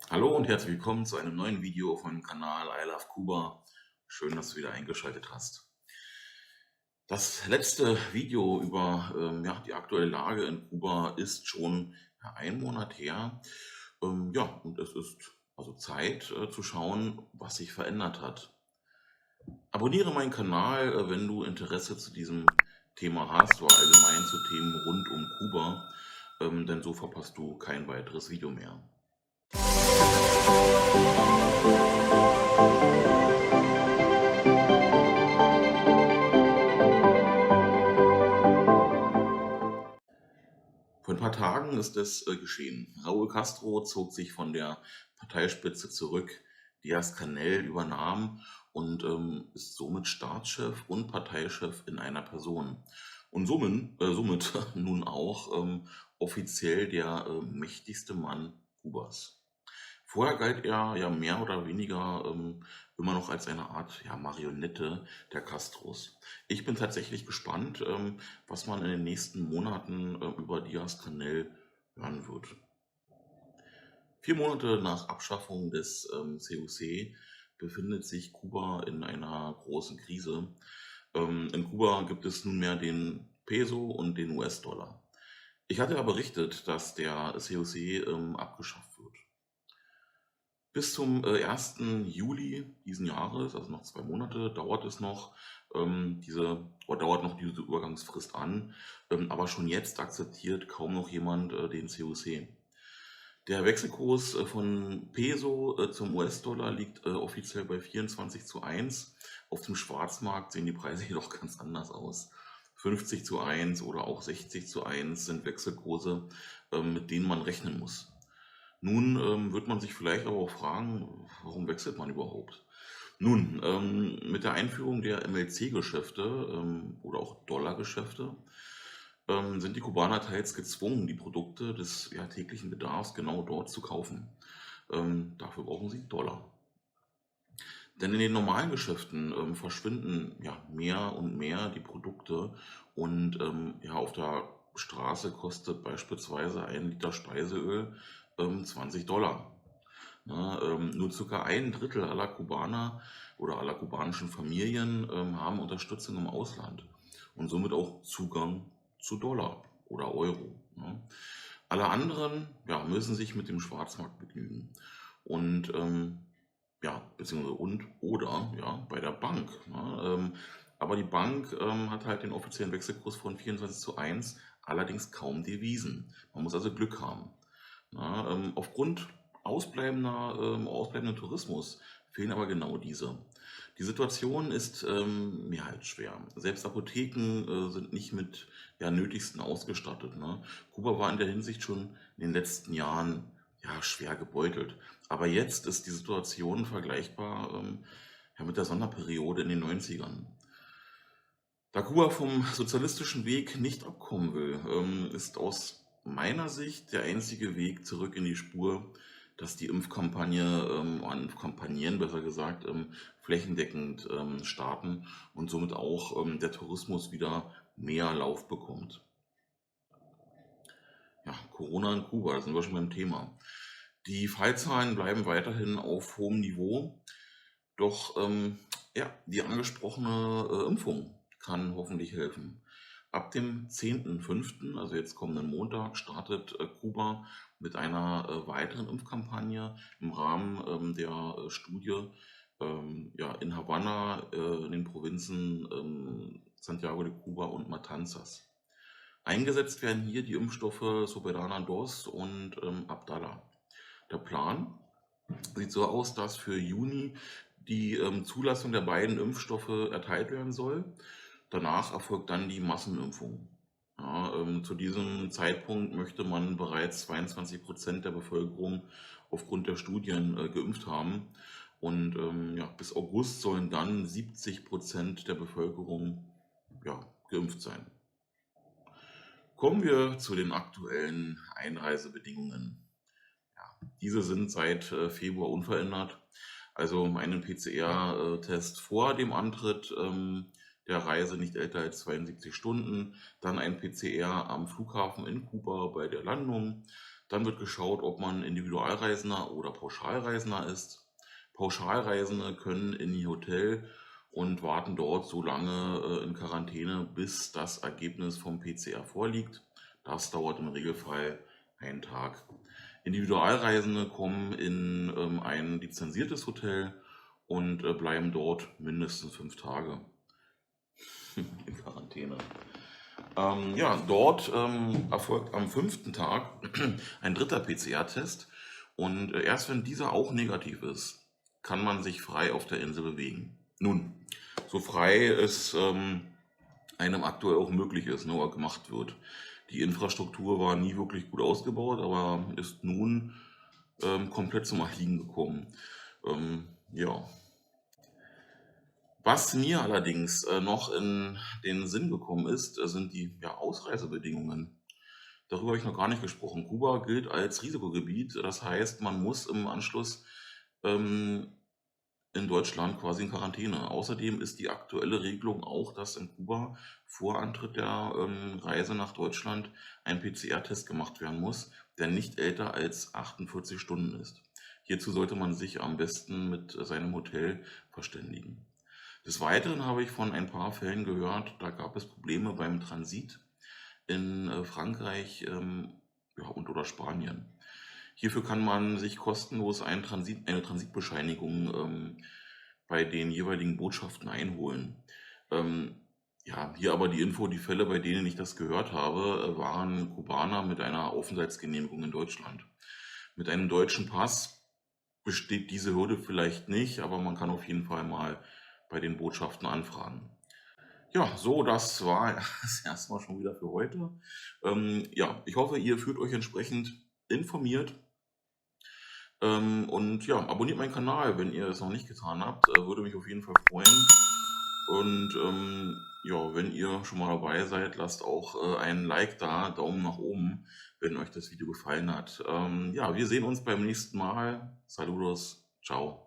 Hallo und herzlich willkommen zu einem neuen Video auf meinem Kanal I Love Kuba. Schön, dass du wieder eingeschaltet hast. Das letzte Video über die aktuelle Lage in Kuba ist schon ein Monat her. Und es ist also Zeit zu schauen, was sich verändert hat. Abonniere meinen Kanal, wenn du Interesse zu diesem Thema hast oder allgemein zu Themen rund um Kuba, denn so verpasst du kein weiteres Video mehr. Vor ein paar Tagen ist es geschehen. Raúl Castro zog sich von der Parteispitze zurück. Díaz-Canel übernahm und ist somit Staatschef und Parteichef in einer Person. Und somit nun auch offiziell der mächtigste Mann Kubas. Vorher galt er ja mehr oder weniger immer noch als eine Art Marionette der Castros. Ich bin tatsächlich gespannt, was man in den nächsten Monaten über Díaz-Canel hören wird. 4 Monate nach Abschaffung des COC befindet sich Kuba in einer großen Krise. In Kuba gibt es nunmehr den Peso und den US-Dollar. Ich hatte ja berichtet, dass der COC abgeschafft wird. Bis zum 1. Juli diesen Jahres, also noch 2 Monate, dauert noch diese Übergangsfrist an. Aber schon jetzt akzeptiert kaum noch jemand den COC. Der Wechselkurs von Peso zum US-Dollar liegt offiziell bei 24:1. Auf dem Schwarzmarkt sehen die Preise jedoch ganz anders aus. 50:1 oder auch 60:1 sind Wechselkurse, mit denen man rechnen muss. Nun wird man sich vielleicht aber auch fragen, warum wechselt man überhaupt? Nun, mit der Einführung der MLC-Geschäfte oder auch Dollargeschäfte sind die Kubaner teils gezwungen, die Produkte des täglichen Bedarfs genau dort zu kaufen. Dafür brauchen sie Dollar. Denn in den normalen Geschäften verschwinden mehr und mehr die Produkte und auf der Straße kostet beispielsweise 1 Liter Speiseöl $20. Nur circa 1/3 aller Kubaner oder aller kubanischen Familien haben Unterstützung im Ausland und somit auch Zugang zu Dollar oder Euro. Ne? Alle anderen müssen sich mit dem Schwarzmarkt begnügen und beziehungsweise und oder bei der Bank. Ne? Aber die Bank hat halt den offiziellen Wechselkurs von 24:1, allerdings kaum Devisen. Man muss also Glück haben. Na, aufgrund ausbleibenden Tourismus fehlen aber genau diese. Die Situation ist mir halt schwer. Selbst Apotheken sind nicht mit Nötigsten ausgestattet. Ne? Kuba war in der Hinsicht schon in den letzten Jahren schwer gebeutelt. Aber jetzt ist die Situation vergleichbar mit der Sonderperiode in den 90ern. Da Kuba vom sozialistischen Weg nicht abkommen will, ist aus meiner Sicht der einzige Weg zurück in die Spur, dass die Impfkampagnen besser gesagt, flächendeckend starten und somit auch der Tourismus wieder mehr Lauf bekommt. Ja, Corona in Kuba, da sind wir schon beim Thema. Die Fallzahlen bleiben weiterhin auf hohem Niveau, doch die angesprochene Impfung kann hoffentlich helfen. Ab dem 10.05., also jetzt kommenden Montag, startet Kuba mit einer weiteren Impfkampagne im Rahmen der Studie in Havanna, in den Provinzen Santiago de Cuba und Matanzas. Eingesetzt werden hier die Impfstoffe Soberana Dos und Abdala. Der Plan sieht so aus, dass für Juni die Zulassung der beiden Impfstoffe erteilt werden soll. Danach erfolgt dann die Massenimpfung. Ja, zu diesem Zeitpunkt möchte man bereits 22% der Bevölkerung aufgrund der Studien geimpft haben. Und bis August sollen dann 70% der Bevölkerung geimpft sein. Kommen wir zu den aktuellen Einreisebedingungen. Diese sind seit Februar unverändert. Also einen PCR-Test vor dem Antritt der Reise nicht älter als 72 Stunden, dann ein PCR am Flughafen in Kuba bei der Landung, Dann wird geschaut, ob man Individualreisender oder Pauschalreisender ist. Pauschalreisende können in ihr Hotel und warten dort so lange in Quarantäne, bis das Ergebnis vom PCR vorliegt. Das dauert im Regelfall einen Tag. Individualreisende kommen in ein lizenziertes Hotel und bleiben dort mindestens 5 Tage in Quarantäne. Ja, dort erfolgt am 5. Tag ein dritter PCR-Test und erst wenn dieser auch negativ ist, kann man sich frei auf der Insel bewegen. Nun, so frei es einem aktuell auch möglich ist, nur gemacht wird. Die Infrastruktur war nie wirklich gut ausgebaut, aber ist nun komplett zum Erliegen gekommen. Ja. Was mir allerdings noch in den Sinn gekommen ist, sind die Ausreisebedingungen. Darüber habe ich noch gar nicht gesprochen. Kuba gilt als Risikogebiet, das heißt, man muss im Anschluss ähm, in Deutschland quasi in Quarantäne. Außerdem ist die aktuelle Regelung auch, dass in Kuba vor Antritt der Reise nach Deutschland ein PCR-Test gemacht werden muss, der nicht älter als 48 Stunden ist. Hierzu sollte man sich am besten mit seinem Hotel verständigen. Des Weiteren habe ich von ein paar Fällen gehört, da gab es Probleme beim Transit in Frankreich und oder Spanien. Hierfür kann man sich kostenlos eine Transitbescheinigung bei den jeweiligen Botschaften einholen. Hier aber die Info, die Fälle, bei denen ich das gehört habe, waren Kubaner mit einer Aufenthaltsgenehmigung in Deutschland. Mit einem deutschen Pass besteht diese Hürde vielleicht nicht, aber man kann auf jeden Fall mal bei den Botschaften anfragen. Ja, so, das war das erstmal schon wieder für heute. Ich hoffe, ihr fühlt euch entsprechend informiert. Und ja, abonniert meinen Kanal, wenn ihr es noch nicht getan habt. Würde mich auf jeden Fall freuen. Und wenn ihr schon mal dabei seid, lasst auch einen Like da, Daumen nach oben, wenn euch das Video gefallen hat. Wir sehen uns beim nächsten Mal. Saludos, ciao.